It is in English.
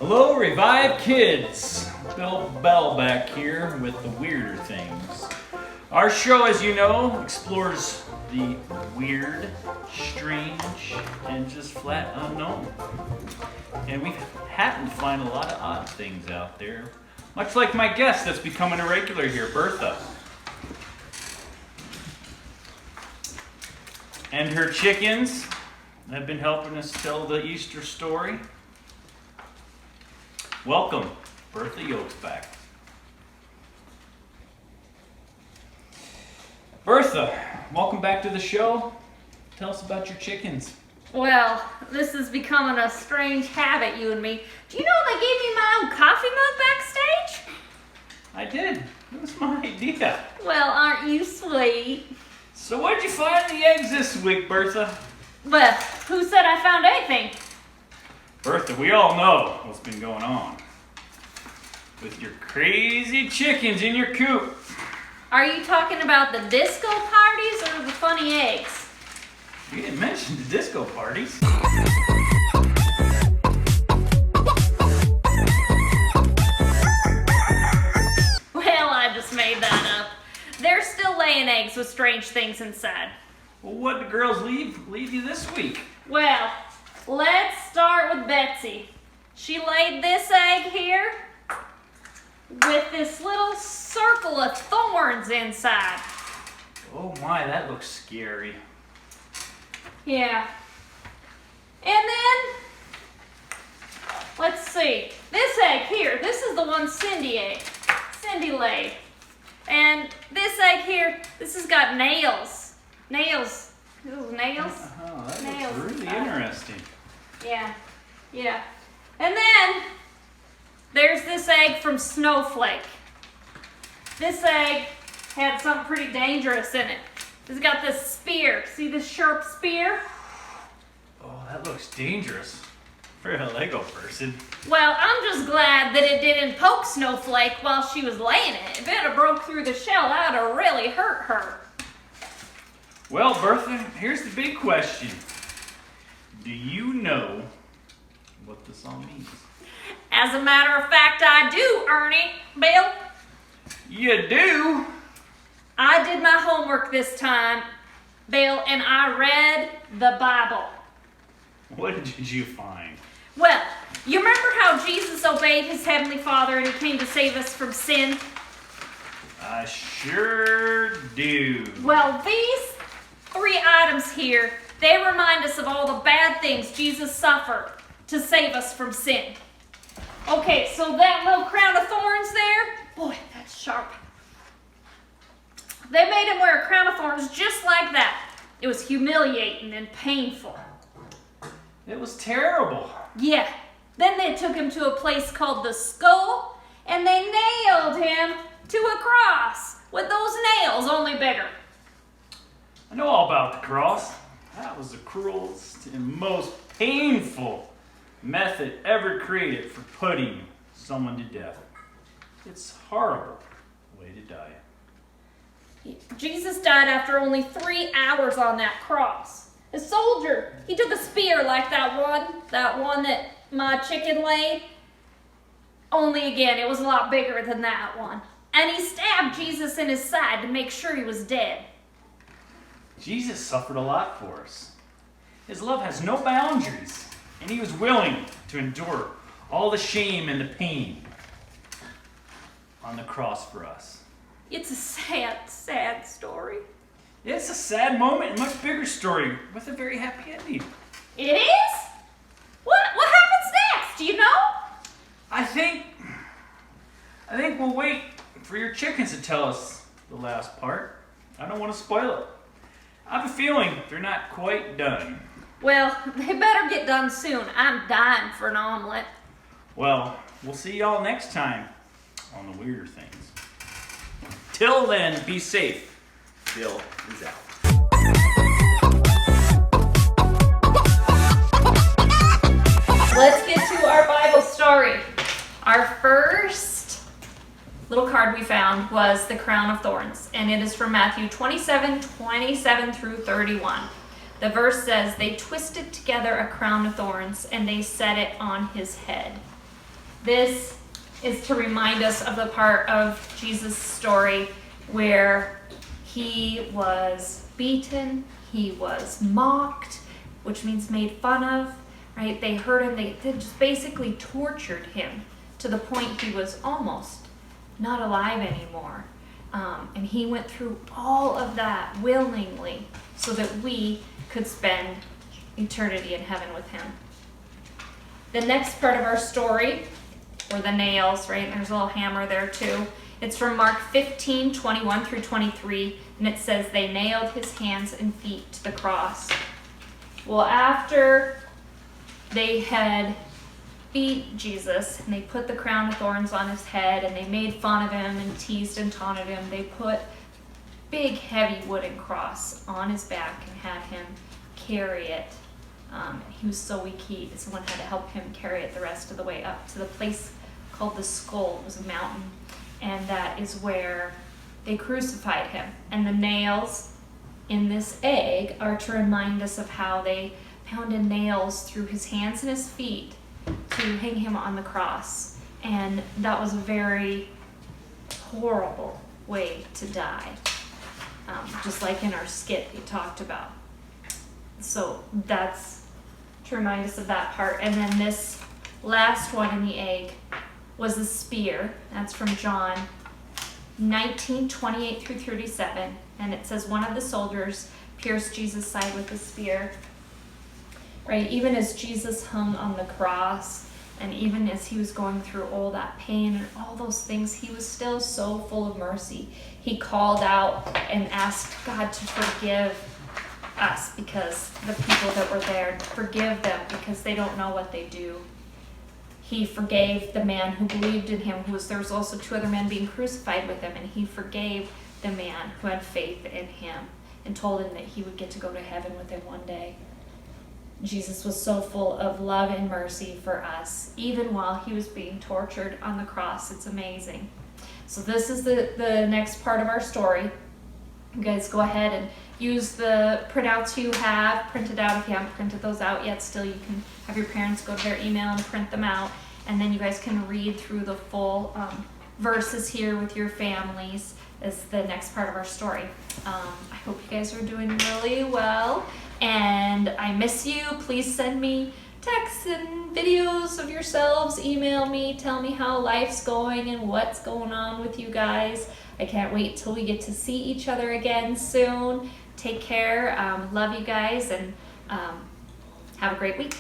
Hello, Revive Kids! Bill Bell back here with the weirder things. Our show, as you know, explores the weird, strange, and just flat unknown. And we happen to find a lot of odd things out there, much like my guest that's becoming a regular here, Bertha. And her chickens have been helping us tell the Easter story. Welcome, Bertha Yolksback. Bertha, welcome back to the show. Tell us about your chickens. Well, this is becoming a strange habit, you and me. Do you know they gave me my own coffee mug backstage? I did. It was my idea. Well, aren't you sweet? So what'd you find in the eggs this week, Bertha? Well, who said I found anything? Bertha, we all know what's been going on with your crazy chickens in your coop. Are you talking about the disco parties or the funny eggs? You didn't mention the disco parties. Well, I just made that up. They're still laying eggs with strange things inside. Well, what did the girls leave you this week? Well, let's start with Betsy. She laid this egg here with this little circle of thorns inside. Oh my, that looks scary. Yeah. And then, let's see. This egg here, this is the one Cindy laid. And this egg here, this has got nails. Nails. Ooh, nails. Oh, that Nails. looks really interesting. Yeah. And then, there's this egg from Snowflake. This egg had something pretty dangerous in it. It's got this spear. See this sharp spear? Oh, that looks dangerous for a Lego person. Well, I'm just glad that it didn't poke Snowflake while she was laying it. If it had broke through the shell, that would have really hurt her. Well, Bertha, here's the big question. Do you know what this all means? As a matter of fact, I do, Ernie. Bill? You do? I did my homework this time, Bill, and I read the Bible. What did you find? Well, you remember how Jesus obeyed his Heavenly Father and he came to save us from sin? I sure do. Well, these 3 items here, they remind us of all the bad things Jesus suffered to save us from sin. Okay, so that little crown of thorns there, boy, that's sharp. They made him wear a crown of thorns just like that. It was humiliating and painful. It was terrible. Yeah. Then they took him to a place called the Skull, and they nailed him to a cross with those nails, only bigger. I know all about the cross. That was the cruelest and most painful method ever created for putting someone to death. It's a horrible way to die. Jesus died after only 3 hours on that cross. A soldier, he took a spear like that one that my chicken laid. Only again, it was a lot bigger than that one. And he stabbed Jesus in his side to make sure he was dead. Jesus suffered a lot for us. His love has no boundaries, and he was willing to endure all the shame and the pain on the cross for us. It's a sad, sad story. It's a sad moment and much bigger story with a very happy ending. It is? What happens next? Do you know? I think we'll wait for your chickens to tell us the last part. I don't want to spoil it. I have a feeling they're not quite done. Well, they better get done soon. I'm dying for an omelet. Well, we'll see y'all next time on the weirder things. Till then, be safe. Bill is out. Let's get to our Bible story. Our first little card we found was the crown of thorns, and it is from Matthew 27:27 through 31. The verse says, "They twisted together a crown of thorns, and they set it on his head." This is to remind us of the part of Jesus' story where he was beaten, he was mocked, which means made fun of, right? They hurt him, they just basically tortured him to the point he was almost not alive anymore. And he went through all of that willingly so that we could spend eternity in heaven with him. The next part of our story were the nails, right? There's a little hammer there too. It's from Mark 15, 21 through 23, and it says, they nailed his hands and feet to the cross. Well, after they had beat Jesus, and they put the crown of thorns on his head, and they made fun of him and teased and taunted him, they put big, heavy wooden cross on his back and had him carry it. He was so weak, someone had to help him carry it the rest of the way up to the place called the Skull. It was a mountain, and that is where they crucified him. And the nails in this egg are to remind us of how they pounded nails through his hands and his feet to hang him on the cross. And that was a very horrible way to die, just like in our skit we talked about. So that's to remind us of that part. And then this last one in the egg was the spear. That's from John 19, 28 through 37. And it says, one of the soldiers pierced Jesus' side with a spear. Right, even as Jesus hung on the cross, and even as he was going through all that pain and all those things, he was still so full of mercy. He called out and asked God to forgive us, because the people that were there, forgive them because they don't know what they do. He forgave the man who believed in him, there was also 2 other men being crucified with him, and he forgave the man who had faith in him and told him that he would get to go to heaven with him one day. Jesus was so full of love and mercy for us, even while he was being tortured on the cross. It's amazing. So this is the next part of our story. You guys go ahead and use the printouts you have printed out. If you haven't printed those out yet, still you can have your parents go to their email and print them out. And then you guys can read through the full verses here with your families as the next part of our story. I hope you guys are doing really well. And I miss you. Please send me texts and videos of yourselves. Email me. Tell me how life's going and what's going on with you guys. I can't wait till we get to see each other again soon. Take care. Love you guys, and have a great week.